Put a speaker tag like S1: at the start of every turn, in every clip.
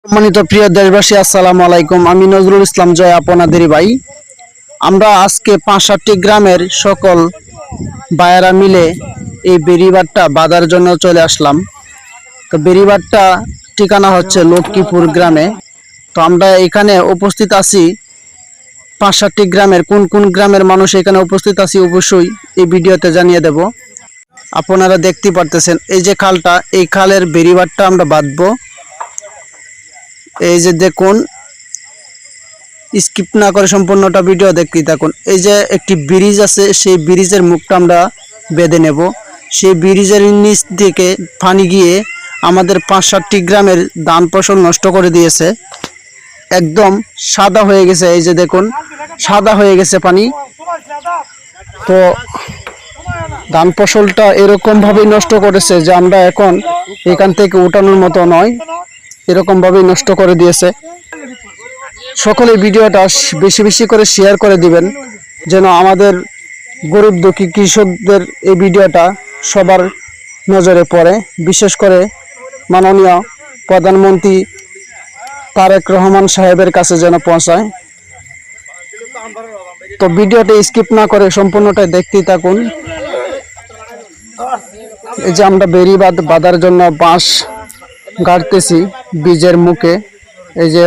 S1: সম্মানিত প্রিয় দেশবাসী, আসসালামু আলাইকুম। আমি নজরুল ইসলাম জয়, আপনাদেরই ভাই। আমরা আজকে ৫-৭টি গ্রামের সকল ভাইয়েরা মিলে এই বেড়িবাঁধটা বাঁধার জন্য চলে আসলাম। তো বেড়িবাঁধটা ঠিকানা হচ্ছে লক্ষ্মীপুর গ্রামে। তো আমরা এখানে উপস্থিত আছি ৫-৭টি গ্রামের। কোন কোন গ্রামের মানুষ এখানে উপস্থিত আছি অবশ্যই এই ভিডিওতে জানিয়ে দেব। আপনারা দেখতে পারতেছেন এই যে খালটা, এই খালের বেড়িবাঁধটা আমরা বাঁধবো। এই যে দেখুন, স্কিপ না করে সম্পূর্ণটা ভিডিও দেখতে থাকুন। এই যে একটি ব্রিজ আছে, সেই ব্রিজের মুখটা আমরা বেঁধে নেব। সেই ব্রিজের নিচ থেকে পানি গিয়ে আমাদের ৫-৭টি গ্রামের ধান ফসল নষ্ট করে দিয়েছে। একদম সাদা হয়ে গেছে, এই যে দেখুন সাদা হয়ে গেছে পানি। তো ধান ফসলটা এরকম ভাবেই নষ্ট করেছে যে আমরা এখন এখান থেকে উঠানোর মতো নয়, এরকম ভাবেই নষ্ট করে দিয়েছে। সকলে ভিডিওটা বেশি বেশি করে শেয়ার করে দিবেন, যেন আমাদের গরিব দুঃখী কৃষকদের এই ভিডিওটা সবার নজরে পড়ে, বিশেষ করে মাননীয় প্রধানমন্ত্রী তারেক রহমান সাহেবের কাছে যেন পৌঁছায়। তো ভিডিওটা স্কিপ না করে সম্পূর্ণটা দেখতেই থাকুন। এই যে আমরা বেড়িবাঁধ বাঁধার জন্য বাঁশ গাড়তেছি বীজের মুখে। এই যে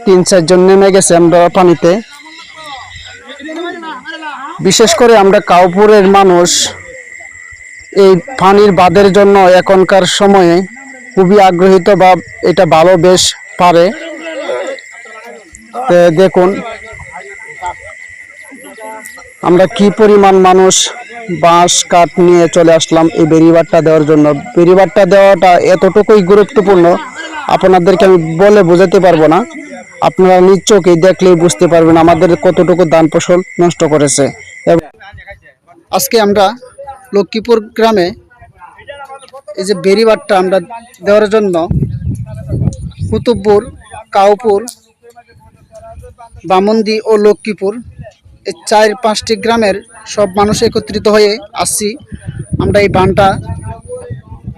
S1: ৩-৪ জন নেমে গেছে আমরা পানিতে। বিশেষ করে আমরা কাউপুরের মানুষ এই পানির বাঁধের জন্য এখনকার সময়ে খুবই আগ্রহীত, বা এটা ভালো বেশ পারে। দেখুন আমরা কি পরিমাণ মানুষ বাঁশ কাঠ নিয়ে চলে আসলাম এই বেড়িবাঁধটা দেওয়ার জন্য। বেড়িবাঁধটা দেওয়াটা এতটুকুই গুরুত্বপূর্ণ, আপনাদেরকে আমি বলে বোঝাতে পারবো না। আপনারা নিজ চোখে দেখলেই বুঝতে পারবেন আমাদের কতটুকু ধান ফসল নষ্ট করেছে। আজকে আমরা লক্ষ্মীপুর গ্রামে এই যে বেড়িবাঁধটা আমরা দেওয়ার জন্য কুতুবপুর, কাউপুর, বামন্দি ও লক্ষ্মীপুর এই ৪-৫টি গ্রামের সব মানুষ একত্রিত হয়ে আসছি আমরা এই বাঁধটা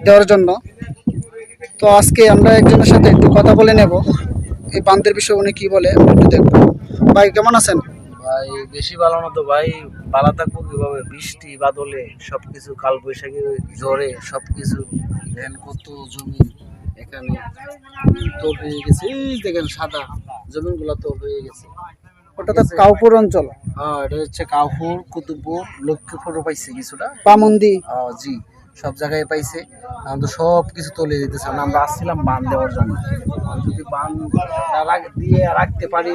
S1: দেওয়ার জন্য। তো আজকে আমরা একজনের সাথে একটু কথা বলে নেব, এই বাঁধের বিষয়ে উনি কি বলে একটু দেখবো। ভাই কেমন আছেন?
S2: ভাই বেশি ভালো না তো ভাই, ভালো থাকবো কিভাবে? বৃষ্টি বাদলে সবকিছু, কাল বৈশাখী ঝড়ে সবকিছু দেখেন, কত জমি এখানে তোল হয়ে গেছে। এই দেখেন সাদা জমিন গুলা তোল হয়ে গেছে।
S1: ওটা তো কাউপুর অঞ্চল।
S2: হ্যাঁ, এটা হচ্ছে কাউপুর, কুতুবপুর, লক্ষ্মীপুরও পাইছে কিছুটা,
S1: বামন্দি।
S2: জি সব জায়গায় পাইছে। আমাদের সব কিছু তলে দিতেছে। আমরা আসছিলাম বাঁধ দেওয়ার জন্য। যদি বাঁধ দিয়ে রাখতে পারি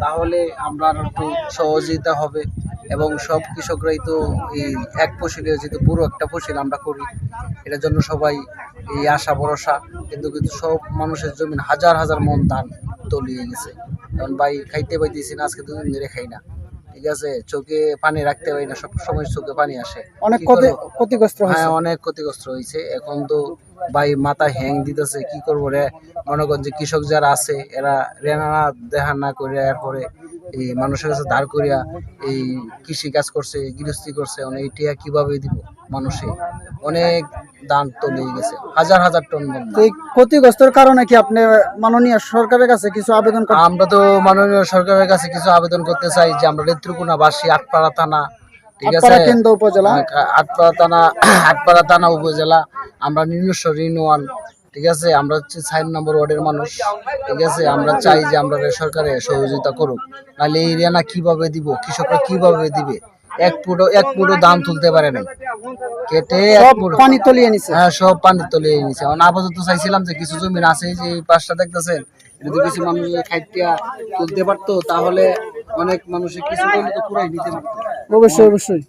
S2: তাহলে আমরা একটু সহযোগিতা হবে, এবং সব কৃষকরাই তো এই এক ফসলে, যেহেতু পুরো একটা ফসল আমরা করি, এটার জন্য সবাই এই আশা ভরসা। কিন্তু সব মানুষের জমিন হাজার হাজার মন ধান তলিয়ে গেছে। কারণ ভাই খাইতে পাইতেছি না, আজকে 2 দিন ধরে খাই না। ঠিক আছে, চোখে পানি রাখতে পারি না, সব সময় চোখে পানি আসে।
S1: অনেক ক্ষতিগ্রস্ত হয়েছে।
S2: হ্যাঁ, অনেক ক্ষতিগ্রস্ত হয়েছে। এখন তো ভাই মাথা হ্যাং দিতেছে, কি করবো রে। মনে করেন যে কৃষক যারা আছে এরা রেনা দেখা না করিয়া এরপরে এই মানুষের কাছে ধার করিয়া এই কৃষি কাজ করছে, গৃহস্থী করছে। এইটা কিভাবে দিব মানুষে? অনেক দান তলে গেছে, হাজার হাজার টন।
S1: এই ক্ষতিগ্রস্তের কারণে কি আপনি মাননীয় সরকারের কাছে কিছু আবেদন করেন?
S2: আমরা তো মাননীয় সরকারের কাছে কিছু আবেদন করতে চাই যে আমরা নেত্রকোনাবাসী, আটপাড়া থানা, ঠিক আছে,
S1: কেন্দ্র উপজেলা,
S2: আটপাড়া থানা উপজেলা, আমরা নিজস্ব ঋণ, ঠিক আছে, আমরা হচ্ছে 4 নম্বর ওয়ার্ডের মানুষ। ঠিক আছে, আমরা চাই যে আমরা সরকারে সহযোগিতা করুক, নাহলে এই ঋণ কিভাবে দিব, কৃষকরা কিভাবে দিবে? এক ফুটো দাম তুলতে পারে নাই, কেটে
S1: পানি তলিয়ে নিছে।
S2: হ্যাঁ, সব পানি তলিয়ে নিছে। আপাতত চাইছিলাম যে কিছু জমি আছে, যে এই পাশটা দেখতেছেন, যদি কিছু মানুষ খাইটিয়া তুলতে পারতো তাহলে অনেক মানুষের কিছু তো পুরাই নিতে পারতো।
S1: অবশ্যই অবশ্যই।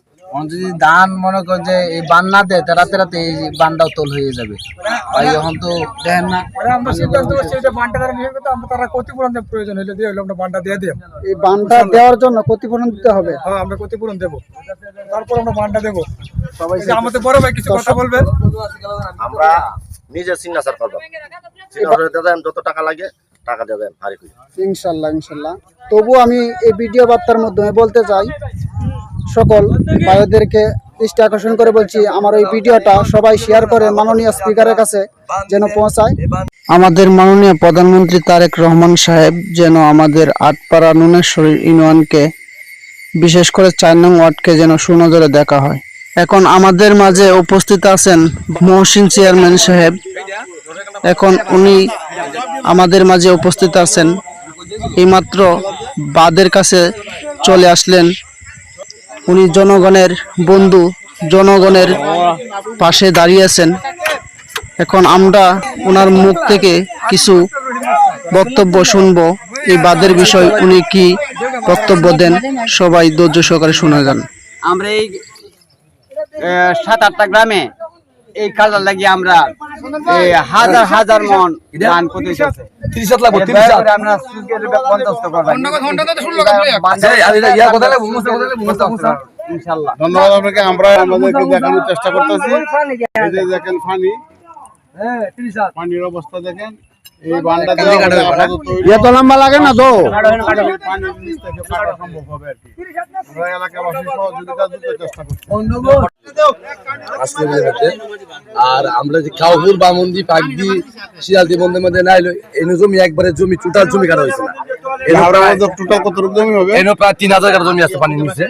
S2: যদি ধান মনে কর যে এই বান না দেয়, রাতে রাতে এই বানটাও তোল হয়ে যাবে। ভাই এখন তো দেখেন না,
S3: তারা ক্ষতিপূরণ প্রয়োজন হলে দিয়ে আমরা বানটা দিয়ে দিই।
S1: এই বানটা দেওয়ার জন্য ক্ষতিপূরণ দিতে হবে।
S3: হ্যাঁ, আমরা ক্ষতিপূরণ দেবো, তারপর আমরা বানটা দেবো। সবাই আমাদের বড় ভাই কিছু কথা বলবেন।
S4: আমরা নিজে সিগনেচার করবো, যত টাকা লাগে টাকা দেবেন।
S1: ইনশাল্লাহ ইনশাল্লাহ। তবু আমি এই ভিডিও বার্তার মাধ্যমে বলতে চাই সকল ভাইদেরকে
S5: দৃষ্টি আকর্ষণ করে বলছি, আমার ওই ভিডিওটা সবাই শেয়ার করে মাননীয় স্পিকারের কাছে যেন পৌঁছায়।
S1: আমাদের মাননীয় প্রধানমন্ত্রী তারেক রহমান সাহেব যেন আমাদের আটপাড়া নুনেশ্বরী ইউনিয়নকে, বিশেষ করে 4 নং ওয়ার্ডকে যেন সুনজরে দেখা হয়। এখন আমাদের মাঝে উপস্থিত আছেন মহসিন চেয়ারম্যান সাহেব। এখন উনি আমাদের মাঝে উপস্থিত আছেন, এইমাত্র বাদের কাছে চলে আসলেন। উনি জনগণের বন্ধু, জনগণের পাশে দাঁড়িয়েছেন। এখন আমরা ওনার মুখ থেকে কিছু বক্তব্য শুনবো এই বাদের বিষয়, উনি কি বক্তব্য দেন, সবাই ধৈর্য সহকারে শুনে যান।
S6: আমরা এই 7-8টা গ্রামে এই কাজের লাগি আমরা হাজার হাজার মন ধান করতেছি।
S3: 30 লাগবে 30
S6: আমরা সুকের 50 করব ইনশাআল্লাহ।
S7: ধন্যবাদ আপনাকে। আমরা আমাদেরকে দেখানোর চেষ্টা করতেছি। এই যে দেখেন পানির অবস্থা দেখেন। এই বানটা
S1: এত লম্বা লাগে না তো।
S7: পানির নিচ থেকে কাটা সম্ভব হবে আর কি। আমরা এলাকাবাসীর সহযোগিতা দিতে চেষ্টা করছি।
S8: আর আমরা যে কাউপুর বামন্দি পাকদি শিয়ালদি বন্ধের মধ্যে নাইলো এনে জমি একবারে জমি টোটাল জমি কাটা হয়েছে না।
S7: টোটাল কত জমি হবে?
S8: এনে প্রায় 3000 কাঠা জমি আছে পানির নিচে।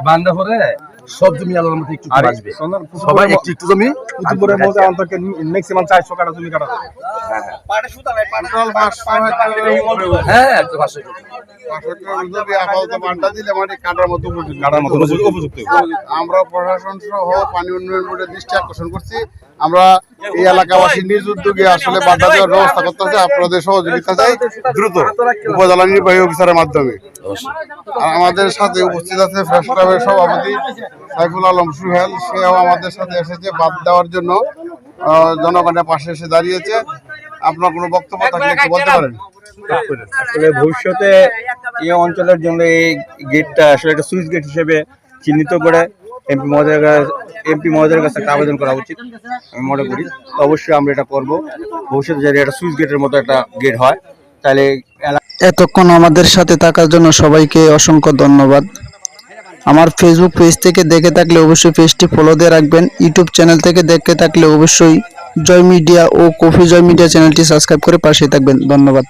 S8: বান্ধা পরে সব জমি আলাদা মতো একটু আসবে, সবাই একটু একটু জমি
S3: কুতুবপুরের মধ্যে অন্তত ম্যাক্সিমাম 400 কাঠা জমি কাটা হবে।
S8: হ্যাঁ একটু পাশে
S7: বানটা দিলে মানে কাটার মতো উপযুক্ত। আমরা প্রশাসন সহ পানি উন্নয়ন বোর্ডের দৃষ্টি আকর্ষণ করছি। আমরা এই এলাকাবাসী নিজ উদ্যোগে আসলে বাধা দেওয়ার ব্যবস্থা করতেছে। আপনাদের সহযোগিতা চাই দ্রুত উপজেলা নির্বাহী অফিসারের মাধ্যমে। আর আমাদের সাথে উপস্থিত আছে ফ্রেশ ক্লাবের সভাপতি সাইফুল আলম সুহেল, সেও আমাদের সাথে এসেছে বাদ দেওয়ার জন্য, জনগণের পাশে এসে দাঁড়িয়েছে। আপনার কোনো বক্তব্য থাকলে একটু বলতে পারেন।
S9: আসলে ভবিষ্যতে এই অঞ্চলের জন্য এই গেটটা আসলে একটা সুইচ গেট হিসেবে চিহ্নিত করে এমপি মহোদয়ের কাছে একটা আবেদন করা উচিত আমি মনে করি। অবশ্যই আমরা এটা করব ভবিষ্যতে, যদি একটা সুইচ গেটের মতো একটা গেট হয় তাহলে।
S1: এতক্ষণ আমাদের সাথে থাকার জন্য সবাইকে অসংখ্য ধন্যবাদ। আমার ফেসবুক পেজ থেকে দেখে থাকলে অবশ্যই পেজটি ফলো দিয়ে রাখবেন। ইউটিউব চ্যানেল থেকে দেখে থাকলে অবশ্যই জয় মিডিয়া ও কফি জয় মিডিয়া চ্যানেলটি সাবস্ক্রাইব করে পাশে থাকবেন। ধন্যবাদ।